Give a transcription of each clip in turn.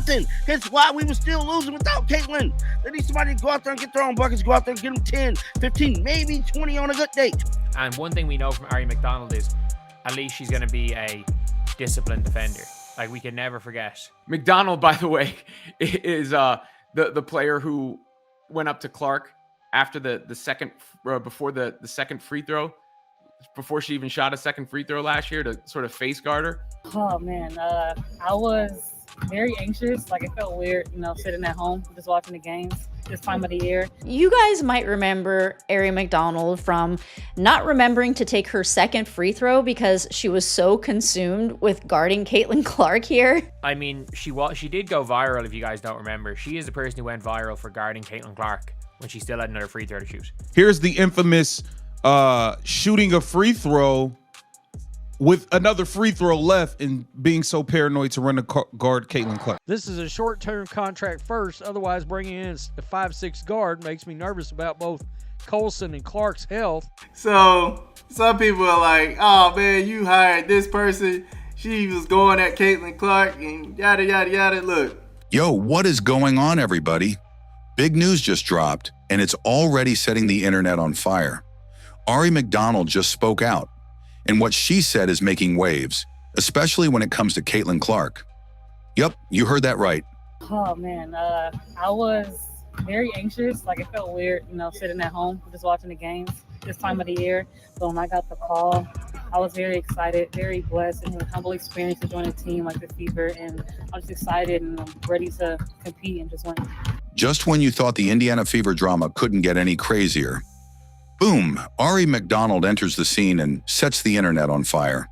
nothing. That's why we were still losing without Caitlin. They need somebody to go out there and get their own buckets, go out there and get them 10, 15, maybe 20 on a good day. And one thing we know from Aari McDonald is at least she's going to be a disciplined defender. Like, we can never forget. McDonald, by the way, is the player who went up to Clark after the second, before the second free throw, before she even shot a second free throw last year, to sort of face guard her. Oh man, I was very anxious. Like, it felt weird, sitting at home just watching the games this time of the year. You guys might remember Aari McDonald from not remembering to take her second free throw because she was so consumed with guarding Caitlin Clark here. I mean, she did go viral, if you guys don't remember. She is the person who went viral for guarding Caitlin Clark when she still had another free throw to shoot. Here's the infamous shooting a free throw with another free throw left and being so paranoid to run to guard Caitlin Clark. This is a short-term contract first. Otherwise, bringing in a 5'6" guard makes me nervous about both Colson and Clark's health. So some people are like, oh man, you hired this person. She was going at Caitlin Clark and yada, yada, yada. Look. Yo, what is going on, everybody? Big news just dropped, and it's already setting the internet on fire. Aari McDonald just spoke out, and what she said is making waves, especially when it comes to Caitlin Clark. Yep, you heard that right. Oh man, I was very anxious. Like, it felt weird, sitting at home just watching the games this time of the year. So when I got the call, I was very excited, very blessed, and a humble experience to join a team like the Fever. And I'm just excited and I'm ready to compete and just win. Just when you thought the Indiana Fever drama couldn't get any crazier, boom, Aari McDonald enters the scene and sets the internet on fire.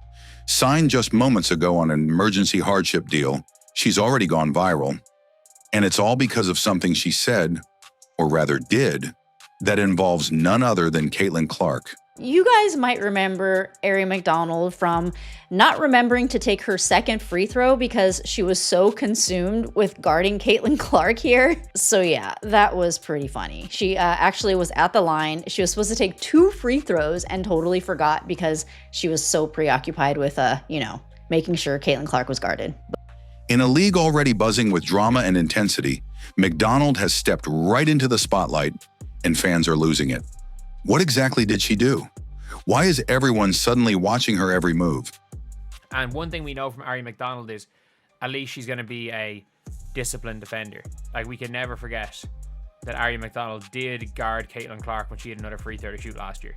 Signed just moments ago on an emergency hardship deal, she's already gone viral. And it's all because of something she said, or rather did, that involves none other than Caitlin Clark. You guys might remember Aari McDonald from not remembering to take her second free throw because she was so consumed with guarding Caitlin Clark here. So yeah, that was pretty funny. She actually was at the line. She was supposed to take 2 free throws and totally forgot because she was so preoccupied with, making sure Caitlin Clark was guarded. In a league already buzzing with drama and intensity, McDonald has stepped right into the spotlight, and fans are losing it. What exactly did she do? Why is everyone suddenly watching her every move? And one thing we know from Aari McDonald is at least she's going to be a disciplined defender. Like, we can never forget that Aari McDonald did guard Caitlin Clark when she had another free throw to shoot last year.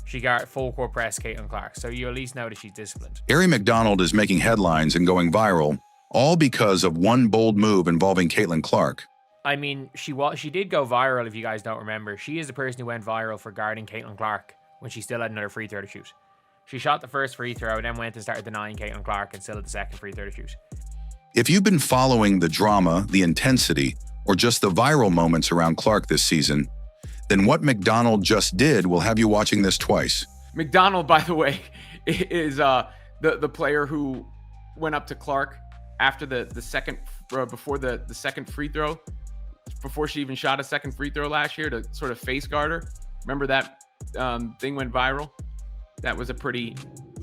She guard full court press Caitlin Clark, so you at least know that she's disciplined. Aari McDonald is making headlines and going viral, all because of one bold move involving Caitlin Clark. I mean, she did go viral, if you guys don't remember. She is the person who went viral for guarding Caitlin Clark when she still had another free throw to shoot. She shot the first free throw, then went and started denying Caitlin Clark and still had the second free throw to shoot. If you've been following the drama, the intensity, or just the viral moments around Clark this season, then what McDonald just did will have you watching this twice. McDonald, by the way, is the player who went up to Clark after the second, before the second free throw, before she even shot a second free throw last year, to sort of face guard her. Remember that thing went viral? That was a pretty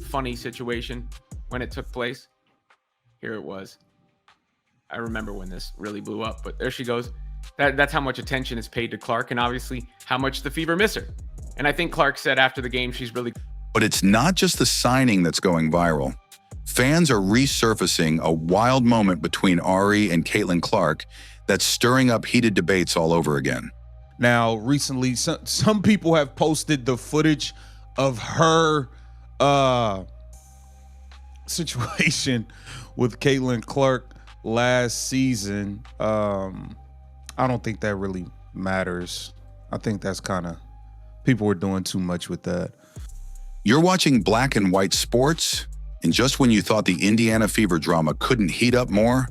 funny situation when it took place. Here it was. I remember when this really blew up, but there she goes. That's how much attention is paid to Clark, and obviously how much the Fever miss her. And I think Clark said after the game she's really... But it's not just the signing that's going viral. Fans are resurfacing a wild moment between Aari and Caitlin Clark that's stirring up heated debates all over again. Now, recently, some people have posted the footage of her situation with Caitlin Clark last season. I don't think that really matters. I think that's kind of, people were doing too much with that. You're watching Black and White Sports, and just when you thought the Indiana Fever drama couldn't heat up more,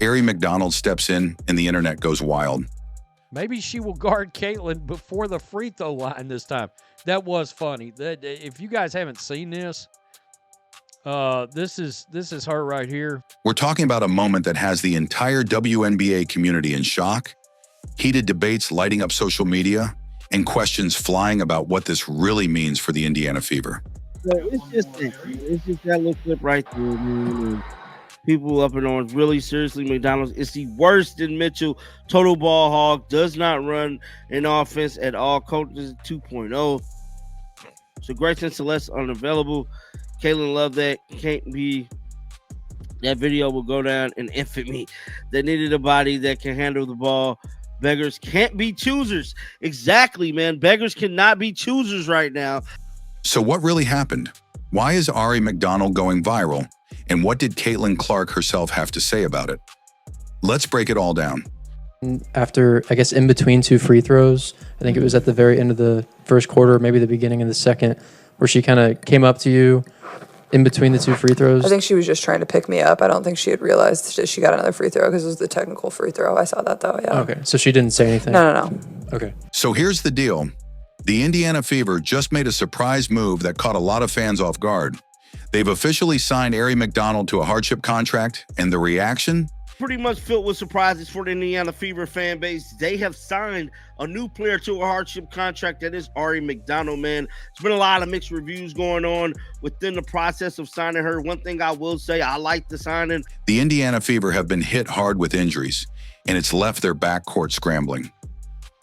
Aari McDonald steps in and the internet goes wild. Maybe she will guard Caitlin before the free throw line this time. That was funny. If you guys haven't seen this, this is her right here. We're talking about a moment that has the entire WNBA community in shock, heated debates lighting up social media, and questions flying about what this really means for the Indiana Fever. So it's just that little clip right there, man. people up in arms. Really, seriously, McDonald is the worst in Mitchell. Total ball hog, does not run an offense at all. Coaches 2.0. So Grayson Celeste unavailable. Caitlin Love that can't be. That video will go down in infamy. They needed a body that can handle the ball. Beggars can't be choosers. Exactly, man. Beggars cannot be choosers right now. So what really happened? Why is Aari McDonald going viral? And what did Caitlin Clark herself have to say about it? Let's break it all down. After, I guess, in between two free throws, I think it was at the very end of the first quarter, maybe the beginning of the second, where she kind of came up to you in between the two free throws. I think she was just trying to pick me up. I don't think she had realized that she got another free throw because it was the technical free throw. I saw that though, yeah. Okay, so she didn't say anything? No. Okay. So here's the deal. The Indiana Fever just made a surprise move that caught a lot of fans off guard. They've officially signed Aari McDonald to a hardship contract, and the reaction? Pretty much filled with surprises for the Indiana Fever fan base. They have signed a new player to a hardship contract. That is Aari McDonald, man. There's been a lot of mixed reviews going on within the process of signing her. One thing I will say, I like the signing. The Indiana Fever have been hit hard with injuries, and it's left their backcourt scrambling.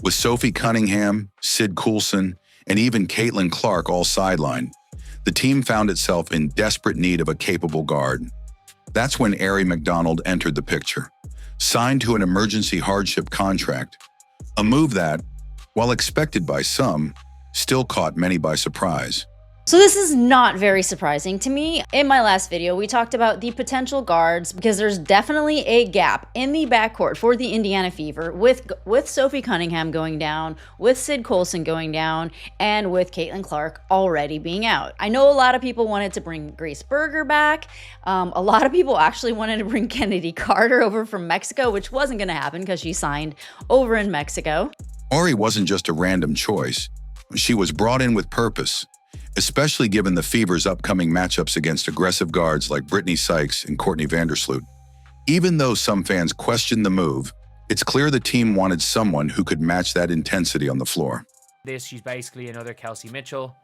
With Sophie Cunningham, Sid Coulson, and even Caitlin Clark all sidelined, the team found itself in desperate need of a capable guard. That's when Aari McDonald entered the picture, signed to an emergency hardship contract, a move that, while expected by some, still caught many by surprise. So this is not very surprising to me. In my last video, we talked about the potential guards because there's definitely a gap in the backcourt for the Indiana Fever with Sophie Cunningham going down, with Sid Coulson going down, and with Caitlin Clark already being out. I know a lot of people wanted to bring Grace Berger back. A lot of people actually wanted to bring Kennedy Carter over from Mexico, which wasn't going to happen because she signed over in Mexico. Aari wasn't just a random choice. She was brought in with purpose, especially given the Fever's upcoming matchups against aggressive guards like Brittany Sykes and Courtney Vandersloot. Even though some fans questioned the move, it's clear the team wanted someone who could match that intensity on the floor. She's basically another Kelsey Mitchell.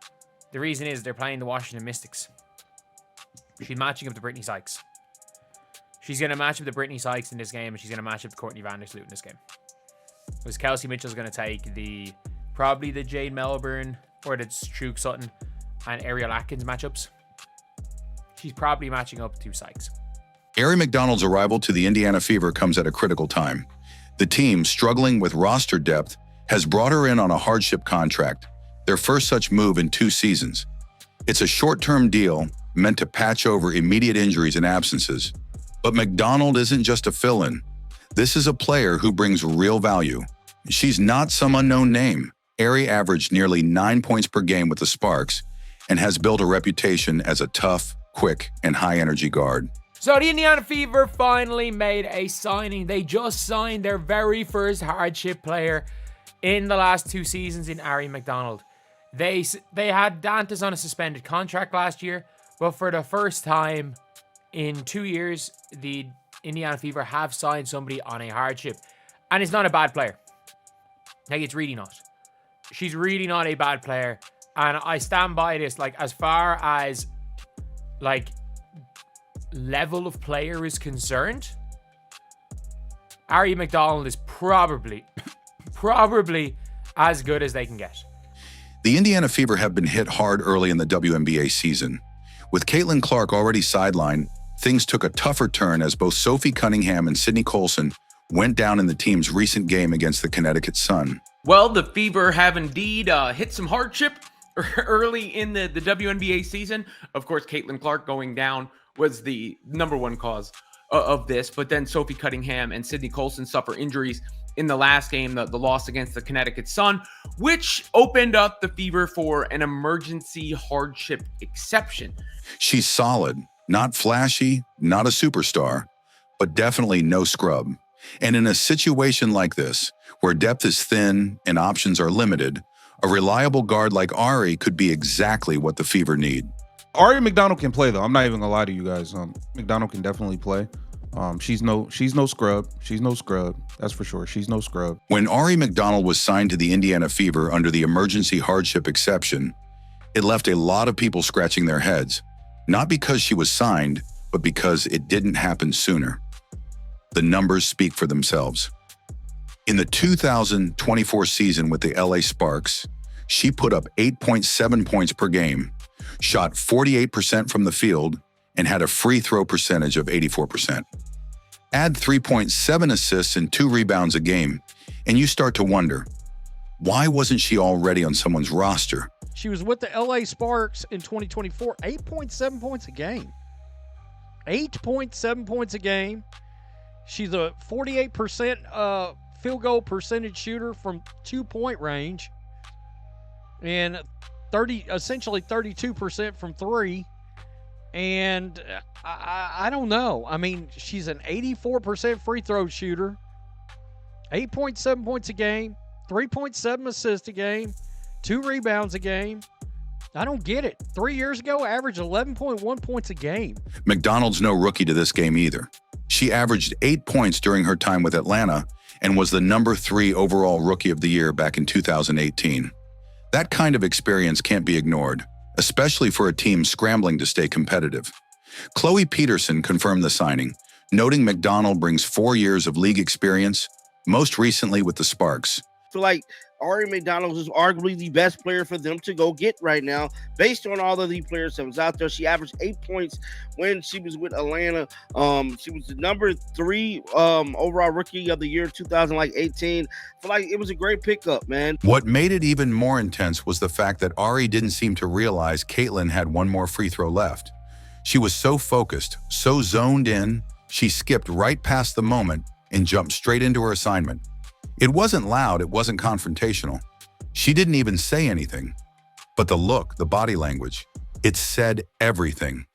The reason is they're playing the Washington Mystics. She's matching up to Brittany Sykes. She's going to match up to Brittany Sykes in this game, and she's going to match up to Courtney Vandersloot in this game. Because Kelsey Mitchell's going to take probably the Jade Melbourne or the Truk Sutton and Ariel Atkins matchups. She's probably matching up to Sykes. Aari McDonald's arrival to the Indiana Fever comes at a critical time. The team, struggling with roster depth, has brought her in on a hardship contract, their first such move in 2 seasons. It's a short-term deal meant to patch over immediate injuries and absences. But McDonald isn't just a fill-in. This is a player who brings real value. She's not some unknown name. Aari averaged nearly 9 points per game with the Sparks and has built a reputation as a tough, quick, and high-energy guard. So the Indiana Fever finally made a signing. They just signed their very first hardship player in the last 2 seasons in Aari McDonald. They had Dantas on a suspended contract last year, but for the first time in 2 years, the Indiana Fever have signed somebody on a hardship. And it's not a bad player. Like, it's really not. She's really not a bad player. And I stand by this. Like, as far as, like, level of player is concerned, Aari McDonald is probably as good as they can get. The Indiana Fever have been hit hard early in the WNBA season. With Caitlin Clark already sidelined, things took a tougher turn as both Sophie Cunningham and Sydney Coulson went down in the team's recent game against the Connecticut Sun. Well, the Fever have indeed hit some hardship early in the WNBA season. Of course, Caitlin Clark going down was the #1 cause of this, but then Sophie Cunningham and Sydney Coulson suffer injuries in the last game, the loss against the Connecticut Sun, which opened up the Fever for an emergency hardship exception. She's solid, not flashy, not a superstar, but definitely no scrub. And in a situation like this, where depth is thin and options are limited, a reliable guard like Aari could be exactly what the Fever need. Aari McDonald can play though. I'm not even gonna lie to you guys. McDonald can definitely play. She's no scrub. She's no scrub. That's for sure. She's no scrub. When Aari McDonald was signed to the Indiana Fever under the emergency hardship exception, it left a lot of people scratching their heads. Not because she was signed, but because it didn't happen sooner. The numbers speak for themselves. In the 2024 season with the LA Sparks, she put up 8.7 points per game, shot 48% from the field, and had a free throw percentage of 84%. Add 3.7 assists and 2 rebounds a game, and you start to wonder, why wasn't she already on someone's roster? She was with the LA Sparks in 2024, 8.7 points a game. 8.7 points a game. She's a 48% field goal percentage shooter from 2-point range, and essentially 32% from 3. And I don't know. I mean, she's an 84% free throw shooter, 8.7 points a game, 3.7 assists a game, 2 rebounds a game. I don't get it. 3 years ago, averaged 11.1 points a game. McDonald's no rookie to this game either. She averaged 8 points during her time with Atlanta and was the number 3 overall Rookie of the Year back in 2018. That kind of experience can't be ignored, especially for a team scrambling to stay competitive. Chloe Peterson confirmed the signing, noting McDonald brings 4 years of league experience, most recently with the Sparks. I feel like Aari McDonald is arguably the best player for them to go get right now, based on all of the players that was out there. She averaged 8 points when she was with Atlanta. She was the number 3 overall Rookie of the Year 2018. I feel like it was a great pickup, man. What made it even more intense was the fact that Aari didn't seem to realize Caitlin had 1 more free throw left. She was so focused, so zoned in, she skipped right past the moment and jumped straight into her assignment. It wasn't loud, it wasn't confrontational. She didn't even say anything. But the look, the body language, it said everything.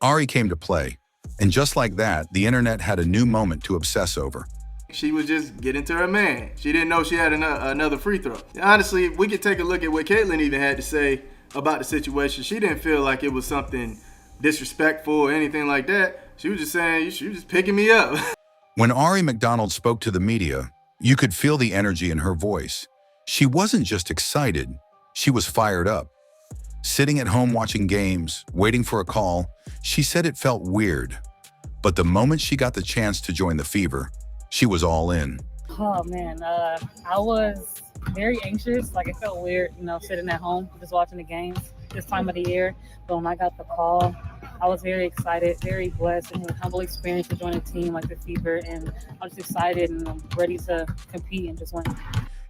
Aari came to play, and just like that, the internet had a new moment to obsess over. She was just getting to her man. She didn't know she had another free throw. Honestly, we could take a look at what Caitlin even had to say about the situation. She didn't feel like it was something disrespectful or anything like that. She was just saying, she was just picking me up. When Aari McDonald spoke to the media, you could feel the energy in her voice. She wasn't just excited, she was fired up. Sitting at home watching games, waiting for a call, she said it felt weird. But the moment she got the chance to join the Fever, she was all in. Oh man, I was very anxious. Like, it felt weird, sitting at home just watching the games this time of the year. But when I got the call, I was very excited, very blessed, and a humble experience to join a team like the Fever. And I was excited and I'm ready to compete and just win.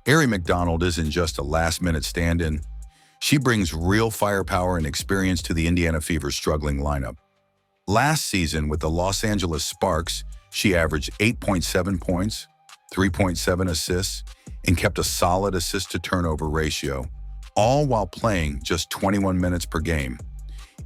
Aari McDonald isn't just a last-minute stand-in. She brings real firepower and experience to the Indiana Fever's struggling lineup. Last season with the Los Angeles Sparks, she averaged 8.7 points, 3.7 assists, and kept a solid assist-to-turnover ratio, all while playing just 21 minutes per game.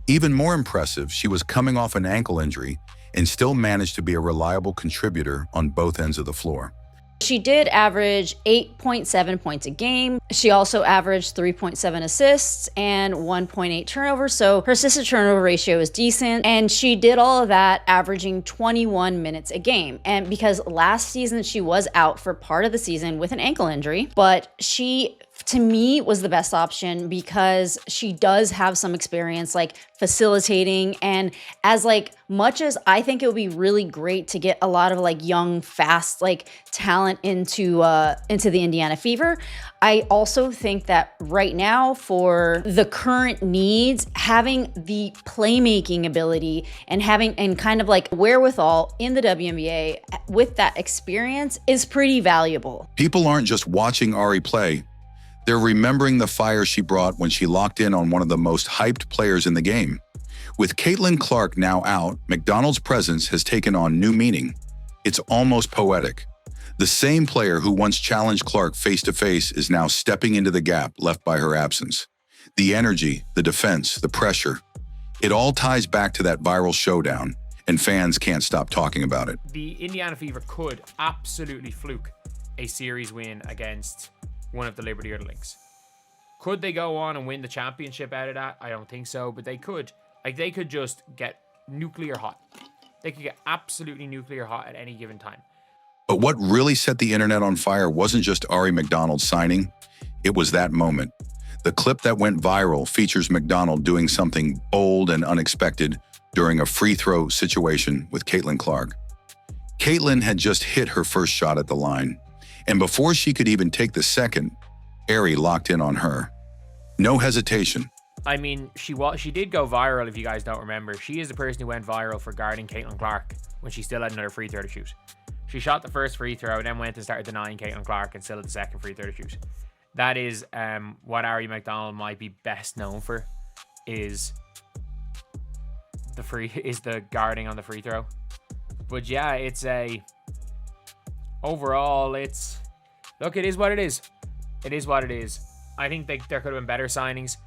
Even more impressive, she was coming off an ankle injury and still managed to be a reliable contributor on both ends of the floor. She did average 8.7 points a game. She also averaged 3.7 assists and 1.8 turnovers. So her assist to turnover ratio is decent. And she did all of that averaging 21 minutes a game. And because last season she was out for part of the season with an ankle injury, but she, to me, was the best option because she does have some experience like facilitating, and as much as I think it would be really great to get a lot of young, fast talent into the Indiana Fever, I also think that right now for the current needs, having the playmaking ability and having kind of wherewithal in the WNBA with that experience is pretty valuable. People aren't just watching Aari play. They're remembering the fire she brought when she locked in on one of the most hyped players in the game. With Caitlin Clark now out, McDonald's presence has taken on new meaning. It's almost poetic. The same player who once challenged Clark face-to-face is now stepping into the gap left by her absence. The energy, the defense, the pressure, it all ties back to that viral showdown, and fans can't stop talking about it. The Indiana Fever could absolutely fluke a series win against one of the Liberty or the Lynx. Could they go on and win the championship out of that? I don't think so, but they could. They could just get nuclear hot. They could get absolutely nuclear hot at any given time. But what really set the internet on fire wasn't just Aari McDonald signing, it was that moment. The clip that went viral features McDonald doing something bold and unexpected, during a free throw situation with Caitlin Clark. Caitlin had just hit her first shot at the line, and before she could even take the second, Aari locked in on her. No hesitation. I mean, she did go viral, if you guys don't remember. She is the person who went viral for guarding Caitlin Clark when she still had another free throw to shoot. She shot the first free throw and then went and started denying Caitlin Clark and still had the second free throw to shoot. That is what Aari McDonald might be best known for, is the guarding on the free throw. But yeah, overall, it is what it is. It is what it is. I think there could have been better signings.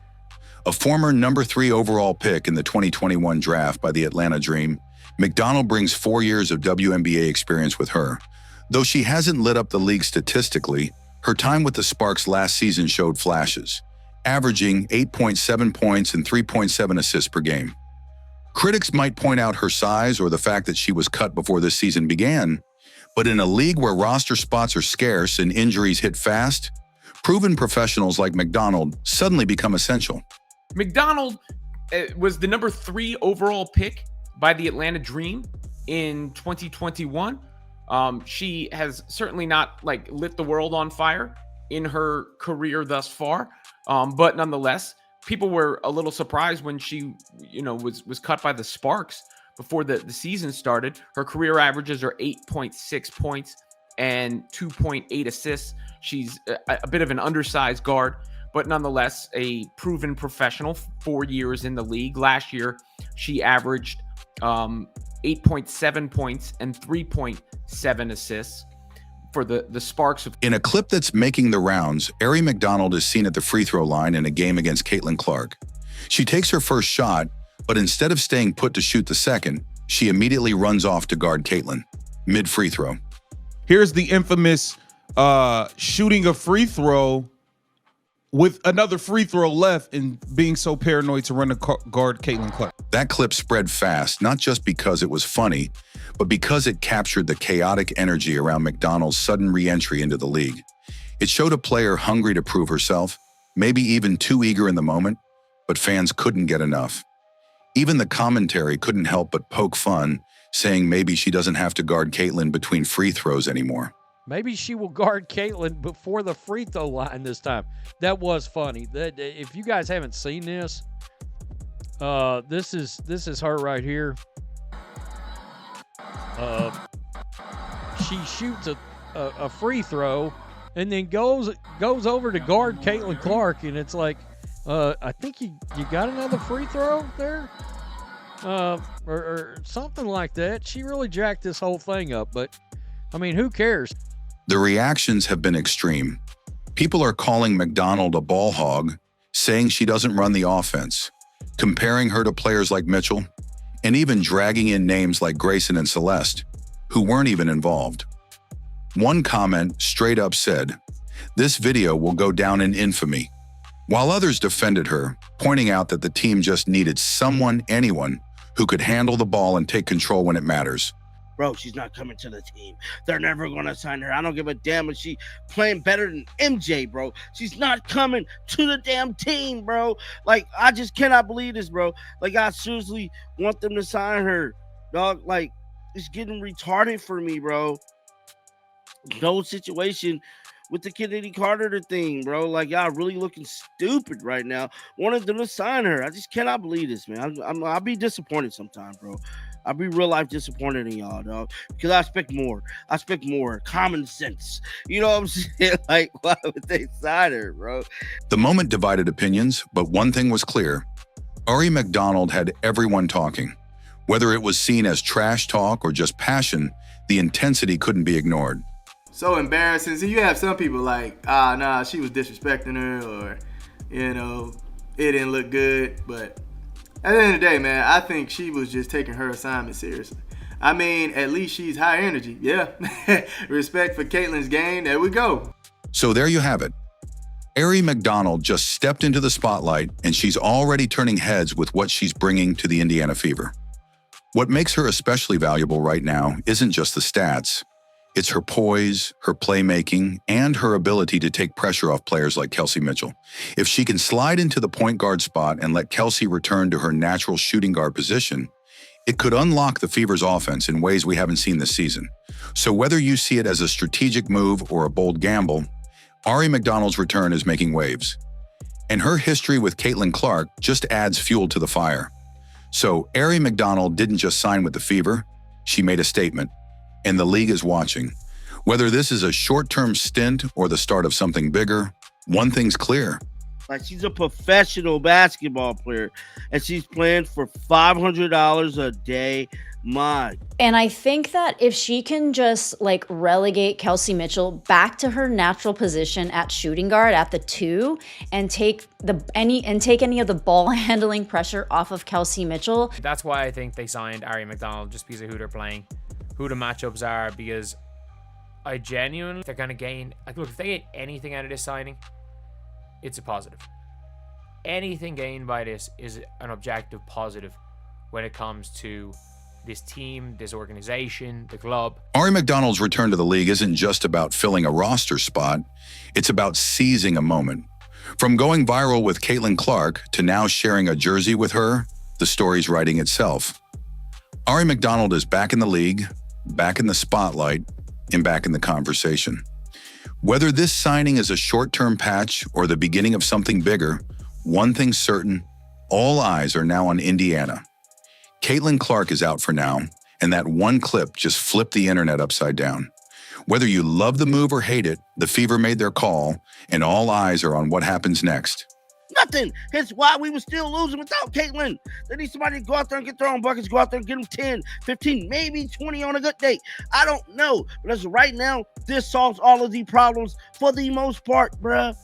A former number 3 overall pick in the 2021 draft by the Atlanta Dream, McDonald brings 4 years of WNBA experience with her. Though she hasn't lit up the league statistically, her time with the Sparks last season showed flashes, averaging 8.7 points and 3.7 assists per game. Critics might point out her size or the fact that she was cut before this season began, but in a league where roster spots are scarce and injuries hit fast, proven professionals like McDonald suddenly become essential. McDonald was the number 3 overall pick by the Atlanta Dream in 2021. She has certainly not lit the world on fire in her career thus far, but nonetheless, people were a little surprised when she, was cut by the Sparks before the season started. Her career averages are 8.6 points and 2.8 assists. She's a bit of an undersized guard, but nonetheless a proven professional, 4 years in the league. Last year, she averaged 8.7 points and 3.7 assists for the Sparks. In a clip that's making the rounds, Aari McDonald is seen at the free throw line in a game against Caitlin Clark. She takes her first shot, but instead of staying put to shoot the second, she immediately runs off to guard Caitlin, mid-free throw. Here's the infamous shooting a free throw with another free throw left and being so paranoid to run to guard Caitlin Clark. That clip spread fast, not just because it was funny, but because it captured the chaotic energy around McDonald's sudden re-entry into the league. It showed a player hungry to prove herself, maybe even too eager in the moment, but fans couldn't get enough. Even the commentary couldn't help but poke fun, saying maybe she doesn't have to guard Caitlin between free throws anymore. Maybe she will guard Caitlin before the free throw line this time. That was funny. If you guys haven't seen this, this is her right here. She shoots a free throw and then goes over to guard Caitlin Clark, and it's like, I think you got another free throw there, or something like that. She really jacked this whole thing up, but I mean, who cares? The reactions have been extreme. People are calling McDonald a ball hog, saying she doesn't run the offense, comparing her to players like Mitchell, and even dragging in names like Grayson and Celeste, who weren't even involved. One comment straight up said, "This video will go down in infamy," while others defended her, pointing out that the team just needed anyone, who could handle the ball and take control when it matters. Bro, she's not coming to the team. They're never going to sign her. I don't give a damn if she playing better than MJ, bro. She's not coming to the damn team, bro. Like, I just cannot believe this, bro. Like, I seriously want them to sign her, dog. Like, it's getting retarded for me, bro. No situation with the Kennedy Carter thing, bro. Like, y'all really looking stupid right now. Wanted them to sign her. I just cannot believe this, man. I'll be disappointed sometime, bro. I'll be real life disappointed in y'all, dog, because I expect more. I expect more common sense. You know what I'm saying? Like, why would they sign her, bro? The moment divided opinions, but one thing was clear. Aari McDonald had everyone talking. Whether it was seen as trash talk or just passion, the intensity couldn't be ignored. So embarrassing. So you have some people like, nah, she was disrespecting her, or, it didn't look good, but at the end of the day, man, I think she was just taking her assignment seriously. I mean, at least she's high energy. Yeah. Respect for Caitlin's game. There we go. So there you have it. Aari McDonald just stepped into the spotlight, and she's already turning heads with what she's bringing to the Indiana Fever. What makes her especially valuable right now isn't just the stats. It's her poise, her playmaking, and her ability to take pressure off players like Kelsey Mitchell. If she can slide into the point guard spot and let Kelsey return to her natural shooting guard position, It could unlock the Fever's offense in ways we haven't seen this season. So whether you see it as a strategic move or a bold gamble, Aari McDonald's return is making waves. And her history with Caitlin Clark just adds fuel to the fire. So Aari McDonald didn't just sign with the Fever, she made a statement. And the league is watching. Whether this is a short-term stint or the start of something bigger, one thing's clear. Like, she's a professional basketball player, and she's playing for $500 a day. And I think that if she can just like relegate Kelsey Mitchell back to her natural position at shooting guard at the 2 and take any of the ball handling pressure off of Kelsey Mitchell. That's why I think they signed Aari McDonald, just because of who they're playing, who the matchups are, because I genuinely, they're going to gain, like, look, if they get anything out of this signing, it's a positive. Anything gained by this is an objective positive when it comes to this team, this organization, the club. Aari McDonald's return to the league isn't just about filling a roster spot, it's about seizing a moment. From going viral with Caitlin Clark to now sharing a jersey with her, the story's writing itself. Aari McDonald is back in the league, back in the spotlight, and back in the conversation. Whether this signing is a short-term patch or the beginning of something bigger, one thing's certain, all eyes are now on Indiana. Caitlin Clark is out for now, and that one clip just flipped the internet upside down. Whether you love the move or hate it, the Fever made their call, and all eyes are on what happens next. Nothing. Hence why we were still losing without Caitlin. They need somebody to go out there and get their own buckets, go out there and get them 10, 15, maybe 20 on a good day. I don't know. But as of right now, this solves all of the problems for the most part, bruh.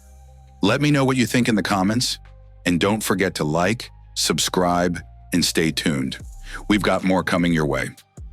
Let me know what you think in the comments, and don't forget to like, subscribe, and stay tuned. We've got more coming your way.